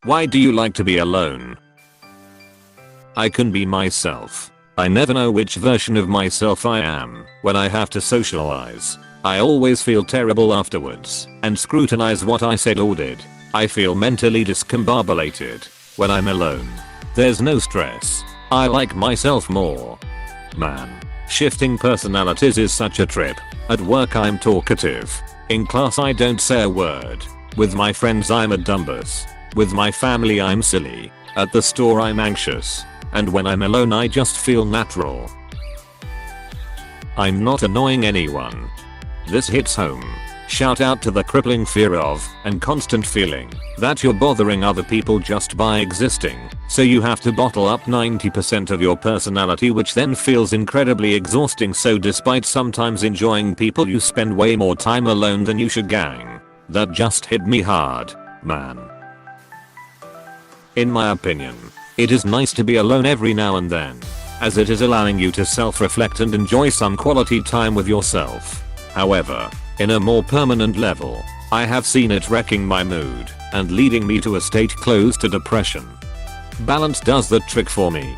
Why do you like to be alone? I can be myself. I never know which version of myself I am when I have to socialize. I always feel terrible afterwards and scrutinize what I said or did. I feel mentally discombobulated when I'm alone. There's no stress. I like myself more. Man, shifting personalities is such a trip. At work I'm talkative. In class I don't say a word. With my friends I'm a dumbass. With my family I'm silly. At the store I'm anxious. And when I'm alone I just feel natural. I'm not annoying anyone. This hits home. Shout out to the crippling fear of and constant feeling that you're bothering other people just by existing, so you have to bottle up 90% of your personality, which then feels incredibly exhausting. So despite sometimes enjoying people, you spend way more time alone than you should. Gang. That just hit me hard, man. In my opinion, it is nice to be alone every now and then, as it is allowing you to self-reflect and enjoy some quality time with yourself. However, in a more permanent level, I have seen it wrecking my mood and leading me to a state close to depression. Balance does the trick for me.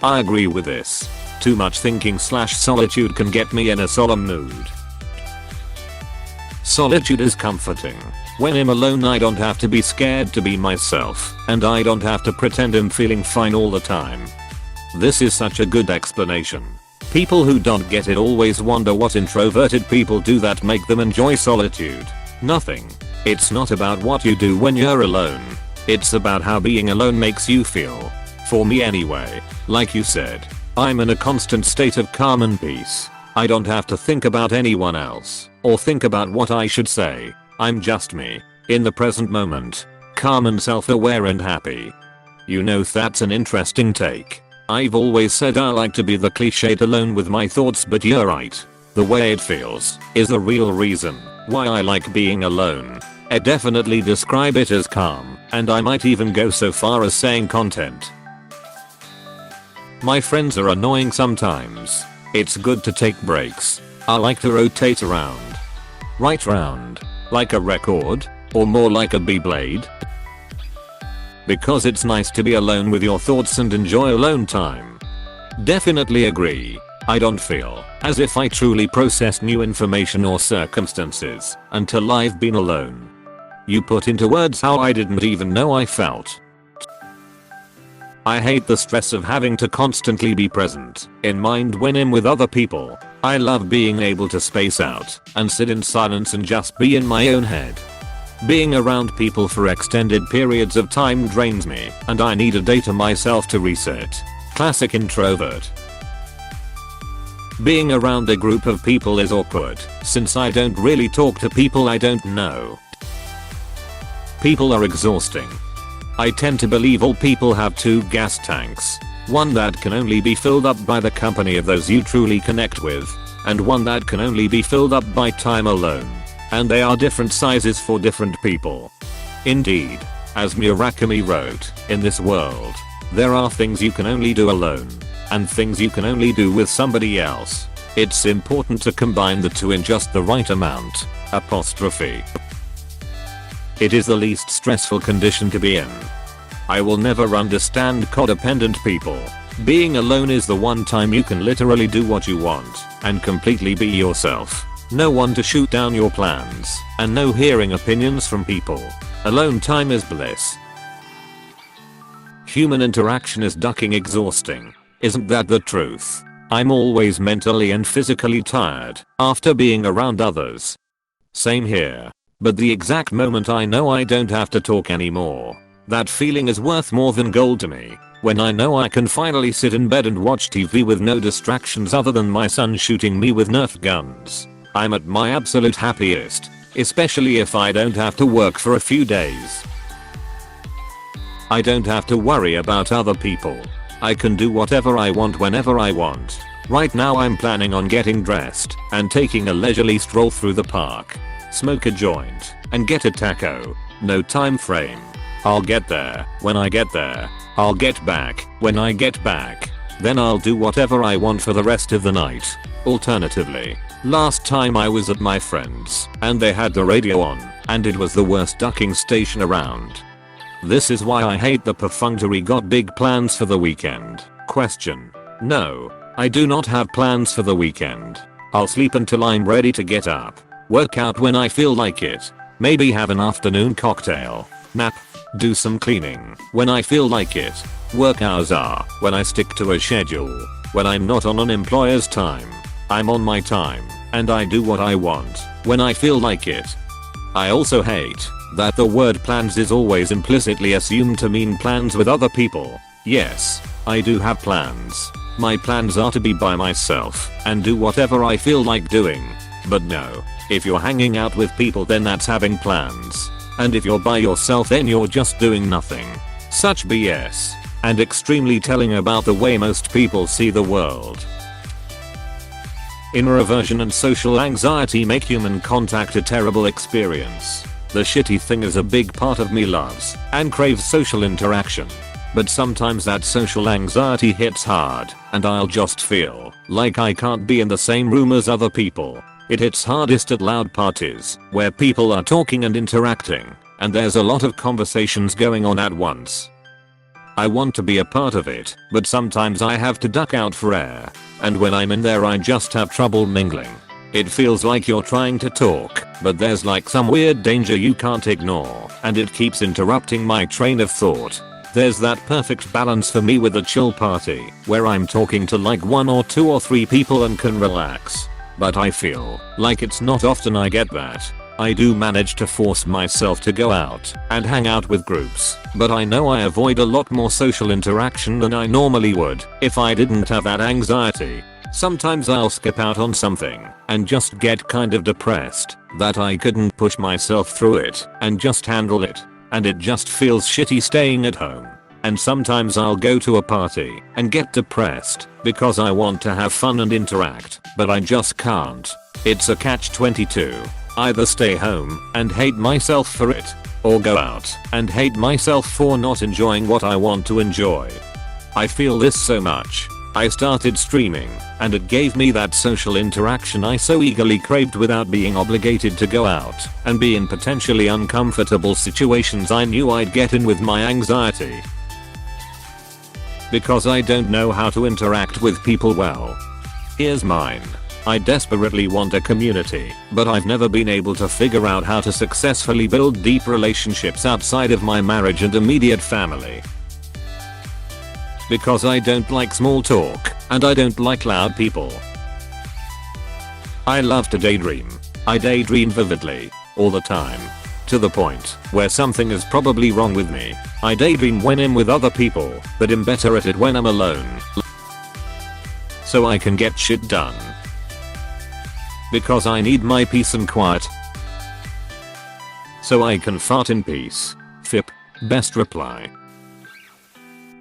I agree with this. Too much thinking / solitude can get me in a solemn mood. Solitude is comforting. When I'm alone I don't have to be scared to be myself, and I don't have to pretend I'm feeling fine all the time. This is such a good explanation. People who don't get it always wonder what introverted people do that make them enjoy solitude. Nothing. It's not about what you do when you're alone. It's about how being alone makes you feel. For me anyway, like you said, I'm in a constant state of calm and peace. I don't have to think about anyone else, or think about what I should say. I'm just me, in the present moment, calm and self-aware and happy. You know, that's an interesting take. I've always said I like to be the cliched alone with my thoughts, but you're right. The way it feels is the real reason why I like being alone. I definitely describe it as calm, and I might even go so far as saying content. My friends are annoying sometimes. It's good to take breaks. I like to rotate around. Right round. Like a record? Or more like a B-blade? Because it's nice to be alone with your thoughts and enjoy alone time. Definitely agree. I don't feel as if I truly process new information or circumstances until I've been alone. You put into words how I didn't even know I felt. I hate the stress of having to constantly be present in mind when I'm with other people. I love being able to space out and sit in silence and just be in my own head. Being around people for extended periods of time drains me, and I need a day to myself to reset. Classic introvert. Being around a group of people is awkward, since I don't really talk to people I don't know. People are exhausting. I tend to believe all people have two gas tanks. One that can only be filled up by the company of those you truly connect with, and one that can only be filled up by time alone. And they are different sizes for different people. Indeed, as Murakami wrote, in this world, there are things you can only do alone, and things you can only do with somebody else. It's important to combine the two in just the right amount. Apostrophe. It is the least stressful condition to be in. I will never understand codependent people. Being alone is the one time you can literally do what you want and completely be yourself. No one to shoot down your plans, and no hearing opinions from people. Alone time is bliss. Human interaction is ducking exhausting. Isn't that the truth? I'm always mentally and physically tired after being around others. Same here. But the exact moment I know I don't have to talk anymore, that feeling is worth more than gold to me. When I know I can finally sit in bed and watch TV with no distractions other than my son shooting me with Nerf guns, I'm at my absolute happiest, especially if I don't have to work for a few days. I don't have to worry about other people. I can do whatever I want whenever I want. Right now I'm planning on getting dressed and taking a leisurely stroll through the park. Smoke a joint and get a taco. No time frame. I'll get there when I get there. I'll get back when I get back. Then I'll do whatever I want for the rest of the night. Alternatively, last time I was at my friend's and they had the radio on, and it was the worst ducking station around. This is why I hate the perfunctory got big plans for the weekend question. No, I do not have plans for the weekend. I'll sleep until I'm ready to get up. Work out when I feel like it. Maybe have an afternoon cocktail. Nap. Do some cleaning when I feel like it. Work hours are when I stick to a schedule. When I'm not on an employer's time. I'm on my time, and I do what I want when I feel like it. I also hate that the word plans is always implicitly assumed to mean plans with other people. Yes, I do have plans. My plans are to be by myself and do whatever I feel like doing. But no, if you're hanging out with people then that's having plans. And if you're by yourself then you're just doing nothing. Such BS. And extremely telling about the way most people see the world. Inner aversion and social anxiety make human contact a terrible experience. The shitty thing is a big part of me loves and craves social interaction. But sometimes that social anxiety hits hard and I'll just feel like I can't be in the same room as other people. It hits hardest at loud parties where people are talking and interacting and there's a lot of conversations going on at once. I want to be a part of it, but sometimes I have to duck out for air. And when I'm in there I just have trouble mingling. It feels like you're trying to talk, but there's like some weird danger you can't ignore, and it keeps interrupting my train of thought. There's that perfect balance for me with a chill party, where I'm talking to like 1 or 2 or 3 people and can relax. But I feel like it's not often I get that. I do manage to force myself to go out and hang out with groups, but I know I avoid a lot more social interaction than I normally would if I didn't have that anxiety. Sometimes I'll skip out on something and just get kind of depressed that I couldn't push myself through it and just handle it, and it just feels shitty staying at home. And sometimes I'll go to a party and get depressed because I want to have fun and interact, but I just can't. It's a catch-22. Either stay home and hate myself for it, or go out and hate myself for not enjoying what I want to enjoy. I feel this so much. I started streaming, and it gave me that social interaction I so eagerly craved without being obligated to go out and be in potentially uncomfortable situations I knew I'd get in with my anxiety. Because I don't know how to interact with people well. Here's mine. I desperately want a community, but I've never been able to figure out how to successfully build deep relationships outside of my marriage and immediate family. Because I don't like small talk, and I don't like loud people. I love to daydream. I daydream vividly, all the time. To the point where something is probably wrong with me. I daydream when I'm with other people, but am better at it when I'm alone. So I can get shit done. Because I need my peace and quiet. So I can fart in peace. Fip. Best reply.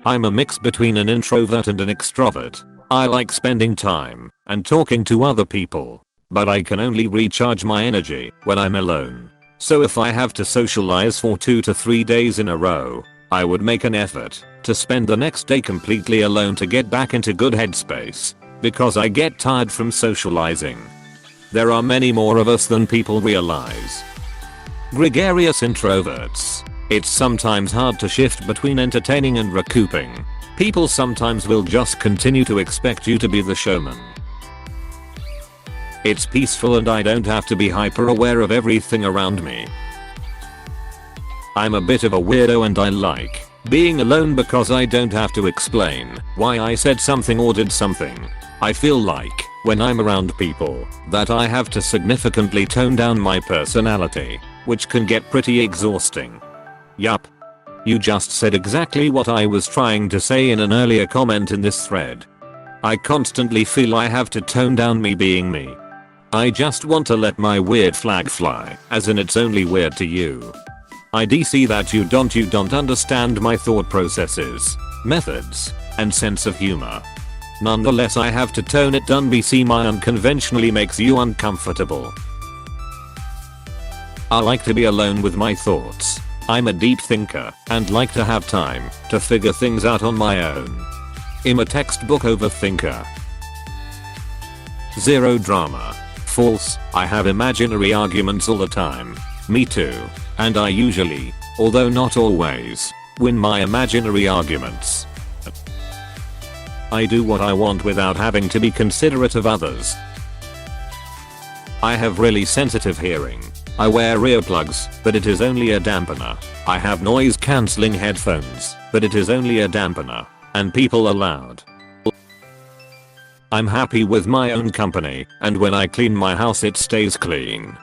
I'm a mix between an introvert and an extrovert. I like spending time and talking to other people, but I can only recharge my energy when I'm alone. So if I have to socialize for 2 to 3 days in a row, I would make an effort to spend the next day completely alone to get back into good headspace, because I get tired from socializing. There are many more of us than people realize. Gregarious introverts. It's sometimes hard to shift between entertaining and recouping. People sometimes will just continue to expect you to be the showman. It's peaceful and I don't have to be hyper aware of everything around me. I'm a bit of a weirdo and I like being alone because I don't have to explain why I said something or did something. I feel like when I'm around people that I have to significantly tone down my personality, which can get pretty exhausting. Yup. You just said exactly what I was trying to say in an earlier comment in this thread. I constantly feel I have to tone down me being me. I just want to let my weird flag fly, as in it's only weird to you. I see that you don't understand my thought processes, methods, and sense of humor. Nonetheless I have to tone it down. BC my unconventionally makes you uncomfortable. I like to be alone with my thoughts. I'm a deep thinker and like to have time to figure things out on my own. I'm a textbook overthinker. Zero drama. False. I have imaginary arguments all the time. Me too. And I usually although not always, win my imaginary arguments. I do what I want without having to be considerate of others. I have really sensitive hearing. I wear earplugs, but it is only a dampener. I have noise cancelling headphones, but it is only a dampener. And people are loud. I'm happy with my own company, and when I clean my house it stays clean.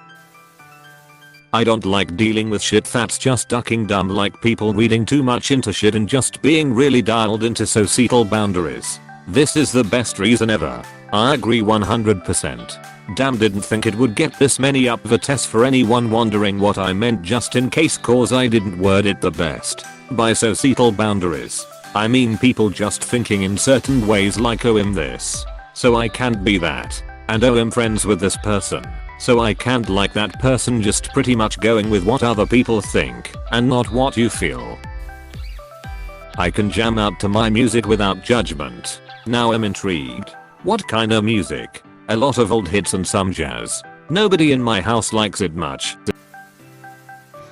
I don't like dealing with shit that's just ducking dumb, like people reading too much into shit and just being really dialed into societal boundaries. This is the best reason ever. I agree 100%. Damn, didn't think it would get this many up the test for anyone wondering what I meant, just in case, cause I didn't word it the best. By societal boundaries, I mean people just thinking in certain ways, like, oh, I'm this, so I can't be that, and oh, I'm friends with this person, so I can't like that person, just pretty much going with what other people think and not what you feel. I can jam out to my music without judgment. Now I'm intrigued. What kind of music? A lot of old hits and some jazz. Nobody in my house likes it much.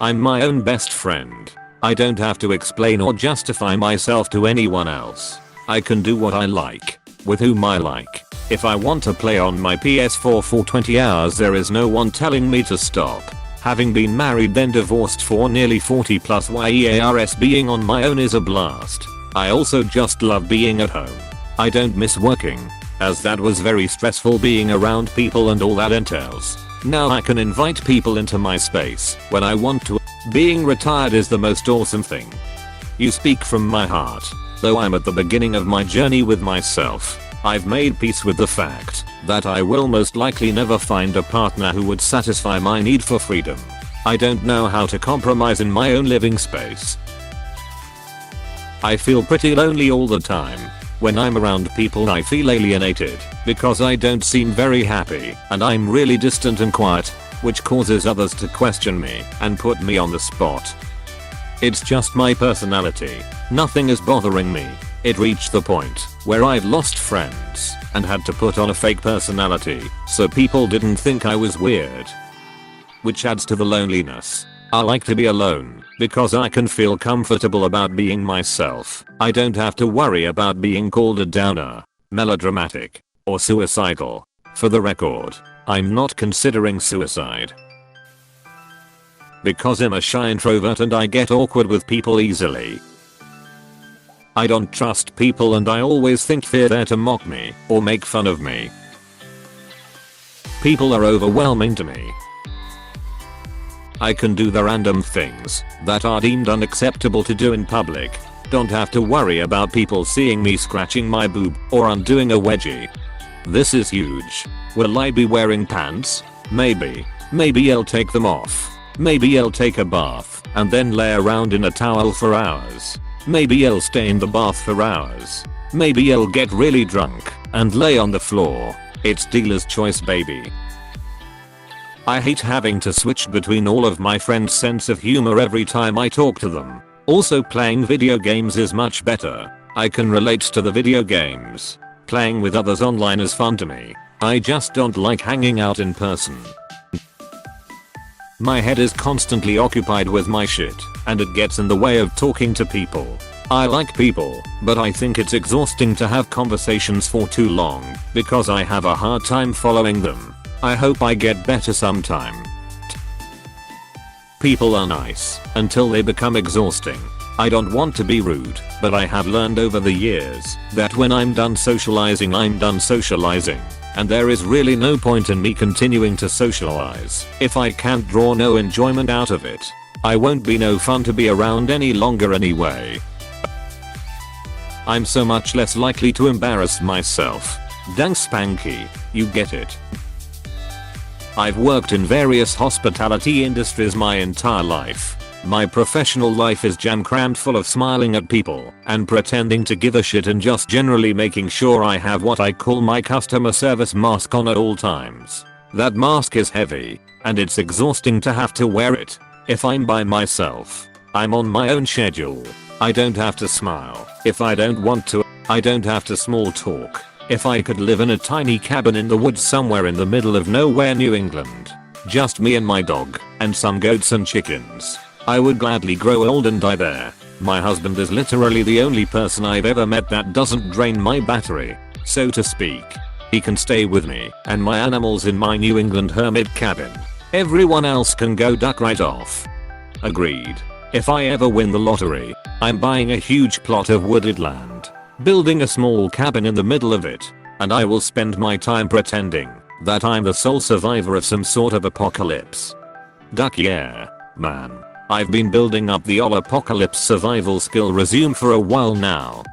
I'm my own best friend. I don't have to explain or justify myself to anyone else. I can do what I like, with whom I like. If I want to play on my PS4 for 20 hours, there is no one telling me to stop. Having been married then divorced for nearly 40 plus years, being on my own is a blast. I also just love being at home. I don't miss working, as that was very stressful being around people and all that entails. Now I can invite people into my space when I want to. Being retired is the most awesome thing. You speak from my heart. Though I'm at the beginning of my journey with myself, I've made peace with the fact that I will most likely never find a partner who would satisfy my need for freedom. I don't know how to compromise in my own living space. I feel pretty lonely all the time. When I'm around people I feel alienated because I don't seem very happy and I'm really distant and quiet, which causes others to question me and put me on the spot. It's just my personality. Nothing is bothering me. It reached the point where I've lost friends and had to put on a fake personality so people didn't think I was weird. Which adds to the loneliness. I like to be alone because I can feel comfortable about being myself. I don't have to worry about being called a downer, melodramatic, or suicidal. For the record, I'm not considering suicide. Because I'm a shy introvert and I get awkward with people easily. I don't trust people and I always think they're there to mock me or make fun of me. People are overwhelming to me. I can do the random things that are deemed unacceptable to do in public. Don't have to worry about people seeing me scratching my boob or undoing a wedgie. This is huge. Will I be wearing pants? Maybe. Maybe I'll take them off. Maybe I'll take a bath and then lay around in a towel for hours. Maybe I'll stay in the bath for hours. Maybe I'll get really drunk and lay on the floor. It's dealer's choice, baby. I hate having to switch between all of my friends' sense of humor every time I talk to them. Also, playing video games is much better. I can relate to the video games. Playing with others online is fun to me. I just don't like hanging out in person. My head is constantly occupied with my shit, and it gets in the way of talking to people. I like people, but I think it's exhausting to have conversations for too long because I have a hard time following them. I hope I get better sometime. People are nice until they become exhausting. I don't want to be rude, but I have learned over the years that when I'm done socializing, I'm done socializing. And there is really no point in me continuing to socialize if I can't draw no enjoyment out of it. I won't be no fun to be around any longer anyway. I'm so much less likely to embarrass myself. Dang Spanky, you get it. I've worked in various hospitality industries my entire life. My professional life is jam-crammed full of smiling at people and pretending to give a shit and just generally making sure I have what I call my customer service mask on at all times. That mask is heavy, and it's exhausting to have to wear it. If I'm by myself, I'm on my own schedule. I don't have to smile if I don't want to. I don't have to small talk if I could live in a tiny cabin in the woods somewhere in the middle of nowhere, New England. Just me and my dog, and some goats and chickens. I would gladly grow old and die there. My husband is literally the only person I've ever met that doesn't drain my battery, so to speak. He can stay with me and my animals in my New England hermit cabin. Everyone else can go duck right off. Agreed. If I ever win the lottery, I'm buying a huge plot of wooded land, building a small cabin in the middle of it, and I will spend my time pretending that I'm the sole survivor of some sort of apocalypse. Duck yeah, man. I've been building up the apocalypse survival skill resume for a while now.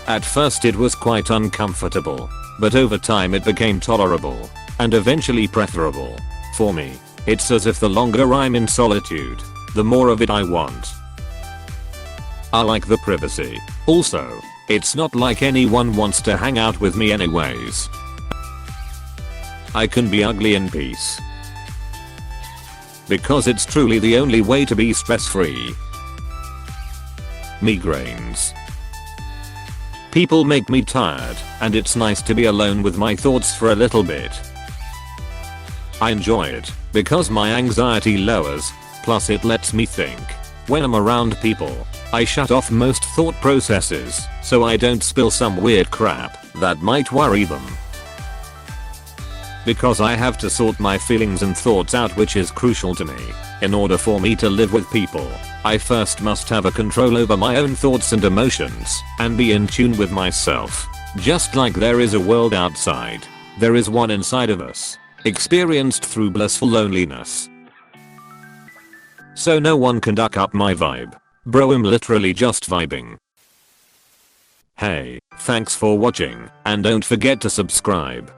At first it was quite uncomfortable, but over time it became tolerable, and eventually preferable. For me, it's as if the longer I'm in solitude, the more of it I want. I like the privacy. Also, it's not like anyone wants to hang out with me anyways. I can be ugly in peace. Because it's truly the only way to be stress-free. Migraines. People make me tired, and it's nice to be alone with my thoughts for a little bit. I enjoy it, because my anxiety lowers, plus it lets me think. When I'm around people, I shut off most thought processes, so I don't spill some weird crap that might worry them. Because I have to sort my feelings and thoughts out, which is crucial to me. In order for me to live with people, I first must have a control over my own thoughts and emotions, and be in tune with myself. Just like there is a world outside, there is one inside of us, experienced through blissful loneliness. So no one can duck up my vibe. Bro, I'm literally just vibing. Hey, thanks for watching, and don't forget to subscribe.